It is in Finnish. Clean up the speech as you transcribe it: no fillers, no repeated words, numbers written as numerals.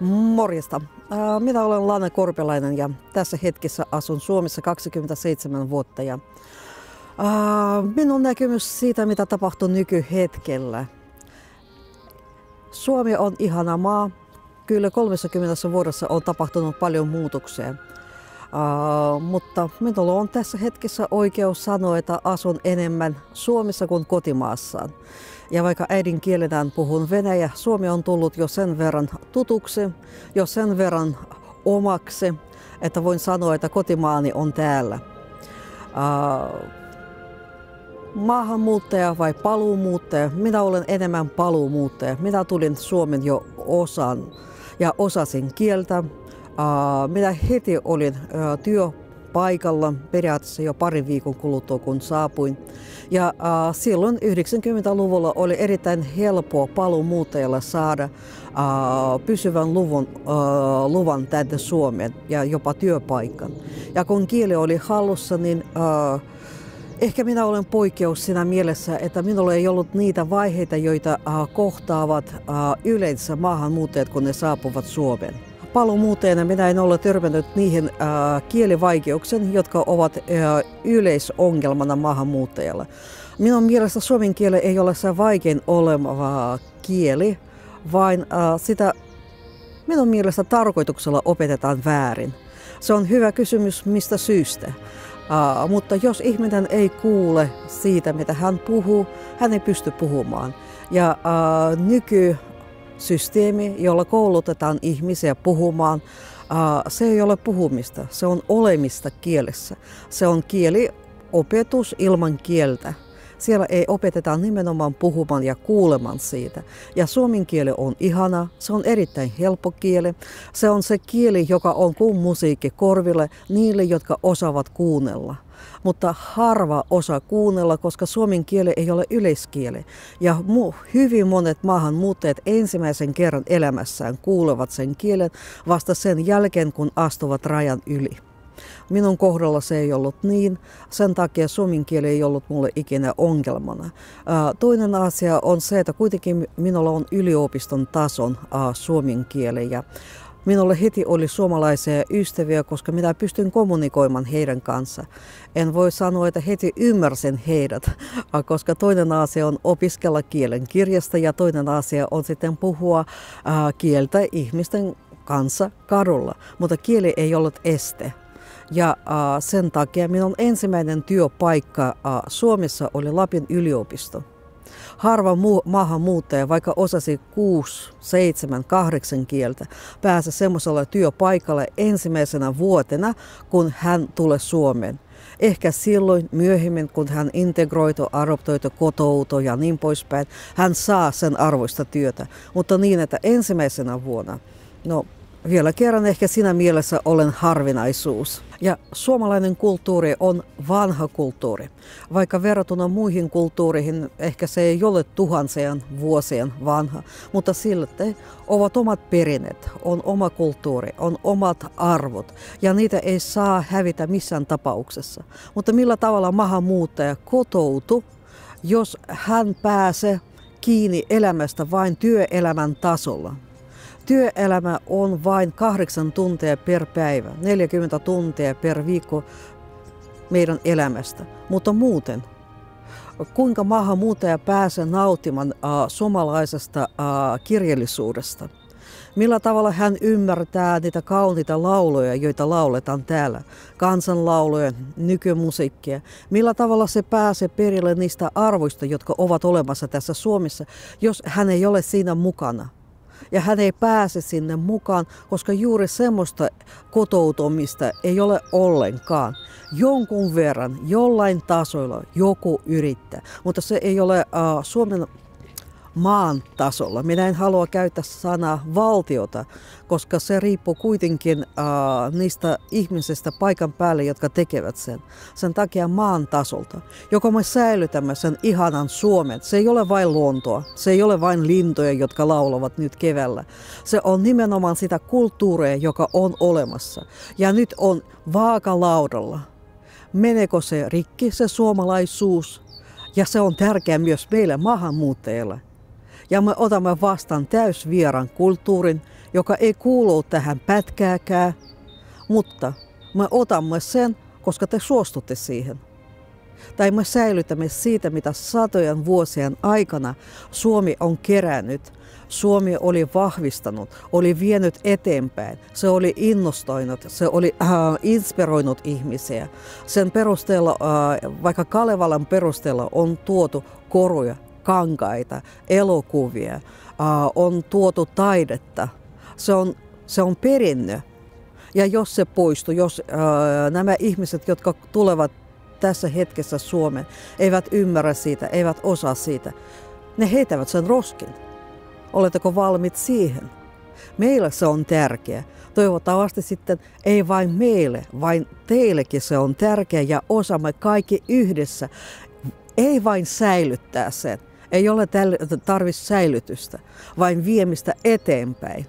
Morjesta. Minä olen Lana Korpelainen ja tässä hetkessä asun Suomessa 27 vuotta. Minun näkemys siitä, mitä tapahtuu nykyhetkellä. Suomi on ihana maa. Kyllä 30 vuodessa on tapahtunut paljon muutoksia. Mutta minulla on tässä hetkessä oikeus sanoa, että asun enemmän Suomessa kuin kotimaassaan. Ja vaikka äidinkielenään puhun venäjä, suomi on tullut jo sen verran tutuksi, jo sen verran omaksi, että voin sanoa, että kotimaani on täällä. Maahanmuuttaja vai paluumuuttaja? Minä olen enemmän paluumuuttaja. Minä tulin Suomen jo osasin kieltä. Minä heti olin työpaikalla periaatteessa jo parin viikon kuluttua, kun saapuin. Ja silloin 90-luvulla oli erittäin helppoa paluumuuttajalle saada pysyvän luvan tänne Suomeen ja jopa työpaikan. Ja kun kieli oli hallussa, niin ehkä minä olen poikkeus siinä mielessä, että minulla ei ollut niitä vaiheita, joita kohtaavat yleensä maahanmuuttajat, kun ne saapuvat Suomeen. Paluumuuttajana minä en ole törmännyt niihin kielivaikeuksiin, jotka ovat yleisongelmana maahanmuuttajalla. Minun mielestä suomen kieli ei ole se vaikein oleva kieli, vaan sitä minun mielestä tarkoituksella opetetaan väärin. Se on hyvä kysymys, mistä syystä. Mutta jos ihminen ei kuule siitä, mitä hän puhuu, hän ei pysty puhumaan. Ja nykysysteemi, jolla koulutetaan ihmisiä puhumaan, se ei ole puhumista, se on olemista kielessä. Se on kieliopetus ilman kieltä. Siellä ei opeteta nimenomaan puhumaan ja kuulemaan siitä. Ja suomen kieli on ihana, se on erittäin helppo kieli. Se on se kieli, joka on kuin musiikki korville niille, jotka osaavat kuunnella. Mutta harva osaa kuunnella, koska suomen kieli ei ole yleiskieli. Ja hyvin monet maahanmuuttajat ensimmäisen kerran elämässään kuulevat sen kielen vasta sen jälkeen, kun astuvat rajan yli. Minun kohdalla se ei ollut niin, sen takia suomen kieli ei ollut mulle ikinä ongelmana. Toinen asia on se, että kuitenkin minulla on yliopiston tason suomen kieli ja minulle heti oli suomalaisia ystäviä, koska minä pystyn kommunikoimaan heidän kanssa. En voi sanoa, että heti ymmärsin heidät, koska toinen asia on opiskella kielen kirjasta ja toinen asia on sitten puhua kieltä ihmisten kanssa kadulla, mutta kieli ei ollut este. Ja sen takia minun ensimmäinen työpaikka Suomessa oli Lapin yliopisto. Harva maahanmuuttaja, vaikka osasi 6, 7, 8 kieltä, pääsi semmoiselle työpaikalle ensimmäisenä vuotena, kun hän tulee Suomeen. Ehkä silloin myöhemmin, kun hän integroitu, adoptoitu, kotoutui ja niin poispäin, hän saa sen arvoista työtä. Mutta niin, että ensimmäisenä vuonna, vielä kerran ehkä siinä mielessä olen harvinaisuus. Ja suomalainen kulttuuri on vanha kulttuuri. Vaikka verrattuna muihin kulttuureihin ehkä se ei ole tuhansien vuosien vanha, mutta silti ovat omat perinteet, on oma kulttuuri, on omat arvot ja niitä ei saa hävitä missään tapauksessa. Mutta millä tavalla maahanmuuttaja kotoutuu, jos hän pääsee kiinni elämästä vain työelämän tasolla? Työelämä on vain 8 tuntia per päivä, 40 tuntia per viikko meidän elämästä. Mutta muuten, kuinka maahanmuuttaja pääsee nauttimaan suomalaisesta kirjallisuudesta? Millä tavalla hän ymmärtää niitä kauniita lauluja, joita lauletaan täällä, kansanlauluja, nykymusiikkia? Millä tavalla se pääsee perille niistä arvoista, jotka ovat olemassa tässä Suomessa, jos hän ei ole siinä mukana? Ja hän ei pääse sinne mukaan, koska juuri semmoista kotoutumista ei ole ollenkaan. Jonkun verran, jollain tasoilla joku yrittää, mutta se ei ole Suomen maan tasolla. Minä en halua käyttää sanaa valtiota, koska se riippuu kuitenkin niistä ihmisistä paikan päälle, jotka tekevät sen. Sen takia maan tasolta, joko me säilytämme sen ihanan Suomen. Se ei ole vain luontoa, se ei ole vain lintuja, jotka laulavat nyt keväällä. Se on nimenomaan sitä kulttuuria, joka on olemassa. Ja nyt on vaakalaudalla. Meneekö se rikki, se suomalaisuus? Ja se on tärkeää myös meille maahanmuuttajille. Ja me otamme vastaan täysvieraan kulttuurin, joka ei kuulu tähän pätkääkään, mutta me otamme sen, koska te suostutte siihen. Tai me säilytämme siitä, mitä satojen vuosien aikana Suomi on kerännyt. Suomi oli vahvistanut, oli vienyt eteenpäin, se oli innostoinut, se oli inspiroinut ihmisiä. Sen perusteella, vaikka Kalevalan perusteella on tuotu koruja, kankaita, elokuvia, on tuotu taidetta. Se on perinnö. Ja jos se poistuu, jos nämä ihmiset, jotka tulevat tässä hetkessä Suomeen, eivät ymmärrä siitä, eivät osaa siitä, ne heitävät sen roskin. Oletteko valmiit siihen? Meille se on tärkeä. Toivottavasti sitten ei vain meille, vaan teillekin se on tärkeä ja osaamme kaikki yhdessä. Ei vain säilyttää sen. Ei ole tarvitse säilytystä, vain viemistä eteenpäin.